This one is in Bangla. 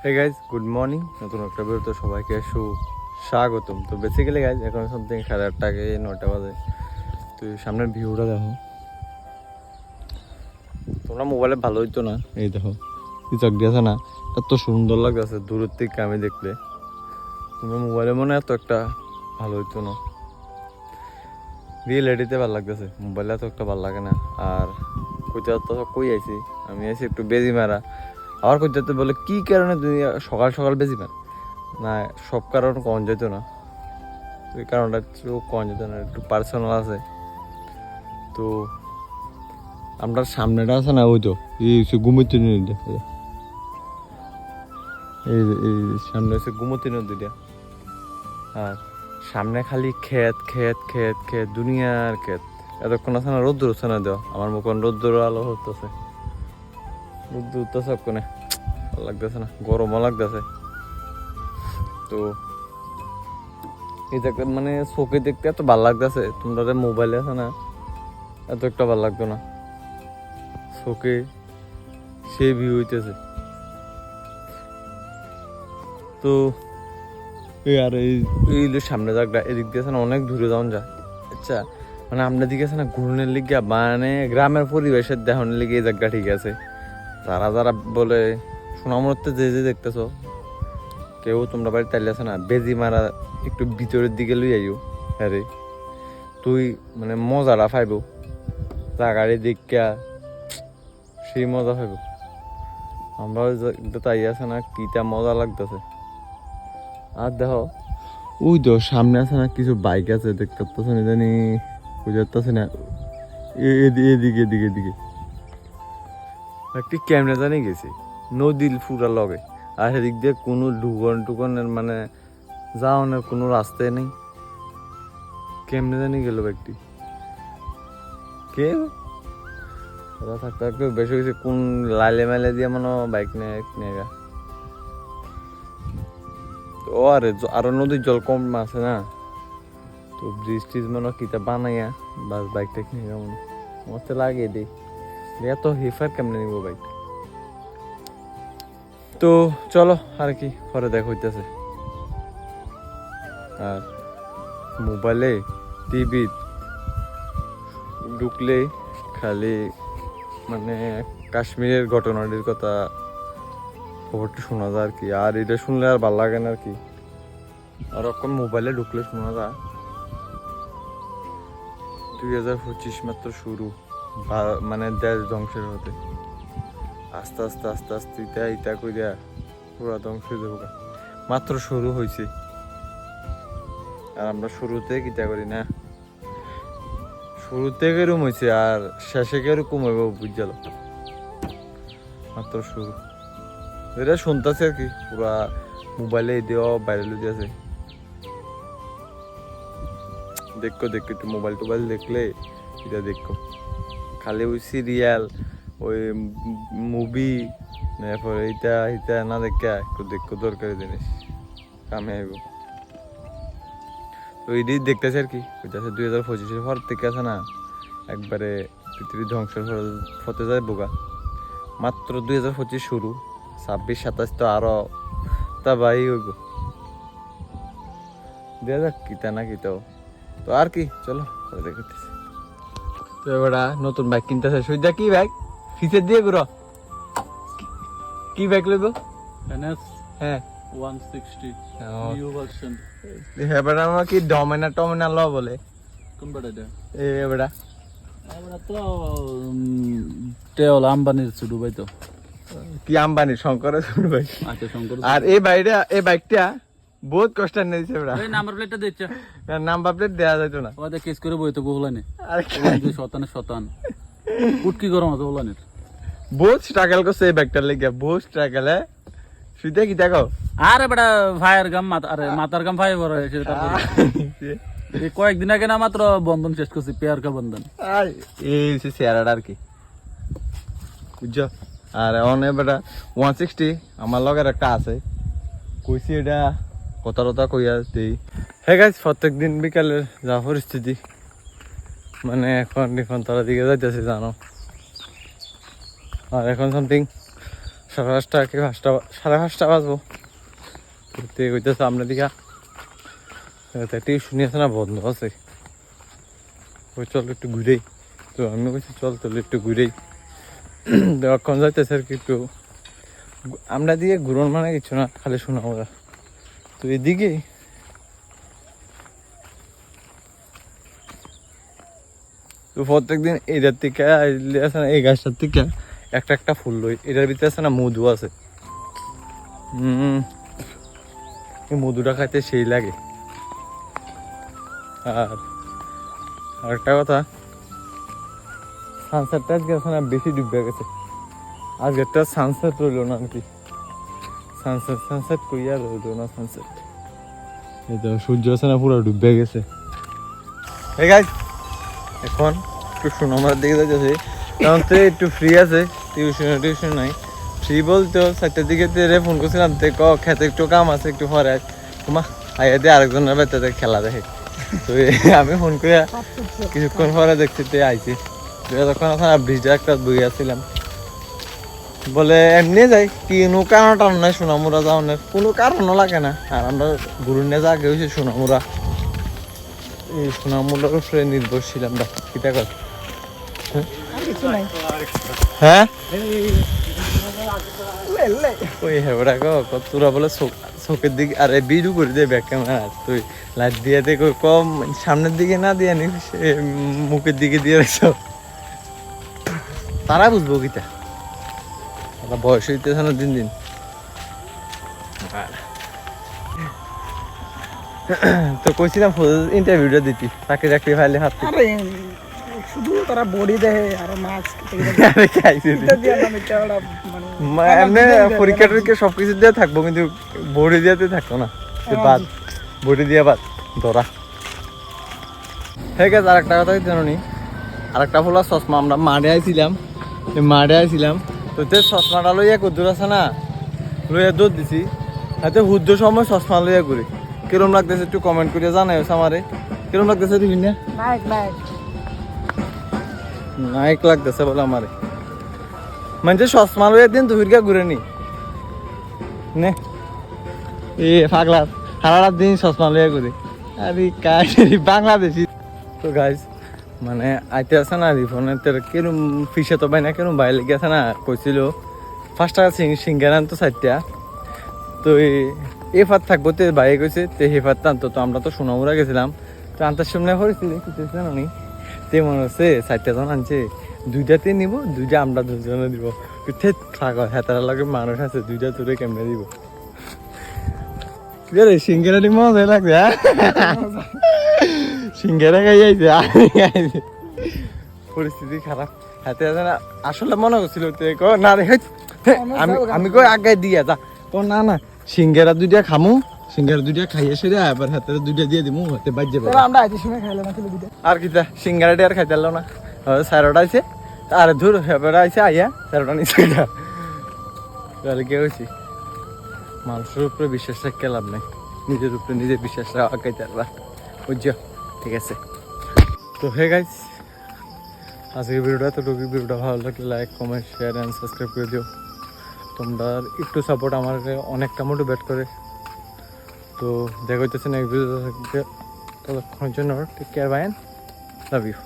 Hey guys, good morning. নতুন একটা বেরোতে সবাইকে স্বাগতম। তো বেসিক্যালি গাইজ এখন সামথিং 8:30 আগে 9টা বাজে। তো সামনের ভিউটা দেখো, তোমরা মোবাইলে ভালো হইতো না। এই দেখো চক দিয়েছে না, এত সুন্দর লাগতেছে দূরের থেকে আমি দেখলে। তোমরা মোবাইলে মনে এত একটা ভালো হইতো না, রিয়েল এডিতে ভালো লাগতেছে, মোবাইলে এত একটা ভালো লাগে না। আর কইতে তো কই আইছি, আমি আইছি একটু বেজি মারা। আবার কইতে বলে কি কারণে তুমি সকাল সকাল বেজি মার না, সব কারণ কন যেত না, এই কারণটা একটু কন যেত না, একটু পার্সোনাল আছে। তো আমরা সামনেটা আছে না, ওই তো এই ঘুমোতে নদী, এই এই সামনে হচ্ছে ঘুমোতে নদীটা। আর সামনে খালি ক্ষেত ক্ষেত ক্ষেত ক্ষেত, দুনিয়ার ক্ষেত। এতক্ষণ আছে না রোদ্দুর হচ্ছে না, দেওয়া আমার মুখ রোদ্দুর আলো হতেছে, রোদ্দুর উঠতেছে কোনে, ভালো লাগতেছে না, গরমও লাগতেছে। তো এই জায়গা মানে চোখে দেখতে এত ভালো লাগতেছে, তোমরা মোবাইলে আছে না এত একটা ভালো লাগতো না, চোখে সে ভিউ হইতেছে। তো এই আর এই সামনে জায়গাটা এদিক দিয়ে আছে না অনেক দূরে যাওয়া যায়। আচ্ছা মানে আপনার দিকে আছে না ঘুরনের লিগে, মানে গ্রামের পরিবেশের দেখানোর লিগে এই জায়গাটা ঠিক আছে। যারা যারা বলে সোনামুড়তে যে দেখতেছো, কেউ তোমরা বাড়ি তাইলে আছে না বেজি মারা একটু ভিতরের দিকে লই আইও। হ্যাঁ রে, তুই মানে মজাটা পাইব, জায়গাটি দেখা সেই মজা পাইব। আমরা তাই আছে না কিটা মজা লাগতেছে। আর দেখো ওই তো সামনে আছে না কিছু বাইক আছে, দেখতে পাচ্ছ না, জানি বুঝতে না, এদিকে এদিকে এদিকে একটি ক্যামেরা জানি গেছে নদীর ফুরা লগে। আর সেদিক দিয়ে কোনো টুকনের মানে যাওয়ানোর কোনো রাস্তায় নেই, কেমনে জানি গেল ব্যক্তি কে ওরা থাকতে থাকতে বেশি হয়েছে, কোন লাইলে মাইলে দিয়ে মনে বাইক নিয়ে গা। ও আরে আরো নদীর জল কম আছে না, তো ব্রিজ টিজ মনে কিতা বানাইয়া বাস বাইকটা নিয়ে গা মনে মস্ত লাগে দিই, এত হেফার কেমনে নিব বাইক। তো চলো আর কি পরে দেখা হইতেছে। আর মোবাইলে টিভি ঢুকলে খালি মানে কাশ্মীরের ঘটনাটির কথা খবরটা শোনা যায় আর কি। আর এটা শুনলে আর ভালো লাগে না আর কি। আর এখন মোবাইলে ঢুকলে শোনা যায় 2025 মাত্র শুরু, মানে দেশ ধ্বংসের হতে আস্তে আস্তে আস্তে আস্তে ইটা ইটা কইরা পুরা ধ্বংস হয়ে যাবো, মাত্র শুরু হয়েছে। আর আমরা শুরুতে কিতা করি না, শুরুতে কেরম হয়েছে আর শেষে কেরকম হইব বুঝালো, মাত্র শুরু। এটা শুনতেছে আর কি, পুরা মোবাইলে দেওয়া ভাইরাল হয়ে আছে। দেখো দেখো একটু মোবাইল টোবাইল দেখলে এটা দেখো, খালি ওই সিরিয়াল ওই মুভি তারপরে এইটা এইটা না দেখা একটু দেখো দরকারি জিনিস কামে আইব। তো এটাই দেখতেছে আর কি, ওইটাছে 2025 পর থেকে আছে না একবারে পৃথিবী ধ্বংসের হতে যায় বোকা। মাত্র 2025 শুরু, 26-27 তো আরো তা ভাই হইব, দেখা যাক কিতা না কিতাও। তো আর কি চলো দেখতেছি। তো এবার নতুন বাইক কিনতেছে সুইদা, কি বাইক ফিচের দিয়ে ঘুরো, কি বাইক লইব? NS হ্যাঁ 160 নিউ ভার্সন। এবার আমার কি ডমিনা টমিনা ল বলে কোন বেটা এবারে আমরা তো তেল আম্বানির ছোট ভাই তো। কি আম্বানি শঙ্করের ছোট ভাই? আচ্ছা শঙ্কর। আর এই বাইকটা বহুত কষ্ট নিয়েছে এবার, এই নাম্বার প্লেটটা দেখছ, নাম্বার প্লেট দেওয়া যেত না, ওদের কেস করে বইতো বহুলানে আর শতান উটকি গরম আছে বহুলানের। বহুত স্ট্রাগল করছে এই বাইকটার লেগে, বহুত স্ট্রাগল। হ্যাঁ সুইদা কি দেখো, আরে বেটা ভাইয়ের গাম আরে মাতার গাম ভাই বড় হয়েছে। এই কয়েকদিন আগে না মাত্র বন্ধন শেষ করছি, পেয়ার কা বন্ধন। এই চেহারাটা আর কি বুঝছো। আর অনেক বেটা 160 আমার লগের একটা আছে, কইছি এটা কথা টথা কইয়া দিই। হ্যাঁ গাইজ, প্রত্যেক দিন বিকালের যা পরিস্থিতি, মানে এখন তারা দিকে যাইতেছে জানো। আর এখন সামথিং 5:30 কি 5:30 বাজবো ঘুরতে হইতেছে আমরা দিকা টিউশনি আছে না বন্ধ আছে ওই চল একটু ঘুরেই তো আমি বলছি চল একটু ঘুরেই কখন যাইতেছে আর কি একটু আমরা দিয়ে ঘুরন মানে কিছু না খালি শোনা ওরা তো এদিকে তো প্রত্যেকদিন এটার থেকে আছে না এই গাছটার থেকে একটা ফুল লই এটার ভিতরে আছে না মধু আছে এই মধুটা খাইতে সেই লাগে আর একটা কথা সানসেটটা আজকে আছে না বেশি ডুবে গেছে আজকে একটা সানসেট রইল না আর কি সানসেট কই আর রইল না সানসেট এই তো সূর্য আছে না পুরো ডুবে গেছে এই গাইস এখন একটু সোনামার দিকে যাচ্ছে কারণ তো একটু ফ্রি আছে টিউশন নাই ফ্রি বলতো 4টার দিকে তেরে ফোন করছিলাম তে খেতে একটু কাম আছে একটু পরে তোমা আইয়া দিয়ে আরেকজনের বাচ্চাদের খেলা দেখে তো আমি ফোন করে কিছুক্ষণ পরে দেখছি তে আইছি তখন ওখানে ব্রিজে একটা বই আসছিলাম বলে এমনি যাই কোনো কারণ টান নাই সোনামুরা যাওয়ার কোনো কারণও লাগে না আর আমরা গুরু নিয়ে যা গেছি সোনামুরা এই সোনামুরার উপরে নির্ভরশীল আমরা কিটা কর হ্যাঁ ওই হেবড়া তোরা বলে চোখের দিকে আরে বিজু করে দিয়ে ব্যাক ক্যামেরা তুই লাইট দিয়ে দে কম সামনের দিকে না দিয়ে নি মুখের দিকে দিয়ে রাখছ তারা বুঝবো কিটা বয়স হইতেছে না দিন দিন তো কইছিলাম ইন্টারভিউটা দিতি চাকরি ফাইলে হাত শুধু তারা বডি দেয় আর মাছ এমনি পরীক্ষা টরীক্ষা সবকিছু দিয়ে থাকবো কিন্তু বডি দিয়াতে থাকতো না বাদ বডি দিয়া বাদ ধরা ঠিক আছে আর একটা কথা জানো নি আর একটা ফুলা চশমা আমরা মাঠে আইছিলাম তো তে চশমাটা লইয়া কদ্দুর আছে না লইয়া দৌড় দিছি হাতে হুদ্দ সময় চশমা লইয়া ঘুরি কিরম লাগতেছে একটু কমেন্ট করে জানাই আমারে কিরম লাগতেছে দেখি না নায়ক লাগতেছে বলে আমারে মানে চশমা লইয়া দিন দুহিরকা ঘুরে নি নে এ পাগলা সারা দিন চশমা লইয়া ঘুরে আরে বাংলাদেশি তো গাইজ মানে আইতে আছে না রিফোনের কিরম ফিসে তো ভাই না কিরম ভাই লেগে আছে না কইছিল 5 টাকা সিঙ্গার আনতো 4টা তো এই ফাত থাকবো তো ভাই কইছে তে হে ফাত আনতো তো আমরা তো সোনামুরা গেছিলাম তো আনতার সামনে পরিস্থিতি কিছু জানি তে মনে হচ্ছে 4টা জন আনছে 2টাতে নিব 2টা আমরা 2জনে দিব থাক হেতার লাগে মানুষ আছে 2টা তোরে কেমনে দিব সিঙ্গারাটি মজা লাগছে সিঙ্গারা খাইছে পরিস্থিতি খারাপ হাতে আছে না আসলে মনে করছিল না রে আমি কই আগে দিয়া যা তো না সিঙ্গারা 2টা খামু সিঙ্গারা 2টা খাইয়ে সেরে আবার হাতে 2টা দিয়ে দিমু হাতে বাজ যাবে আমরা আইতে সময় খাইলাম না 2টা আর কিটা সিঙ্গারাটি আর খাইতে না স্যারটা আইছে আর ধুর হেবড়া আইছে আইয়া স্যারটা নিছে তাহলে কি হয়েছি মানুষের উপরে বিশ্বাস রাখতে লাভ নাই নিজের উপরে নিজে বিশ্বাস রাখাইতে পারবা বুঝছো ঠিক আছে তো হে গাইস আজকের ভিডিওটা ভিডিওটা ভালো লাগলে like comment share and subscribe করে দিও তোমরা একটু সাপোর্ট আমাকে অনেকটা মোটিভেট করে তো দেখা হইতেছে নেক্সট ভিডিও ততক্ষণের জন্য take care bye love you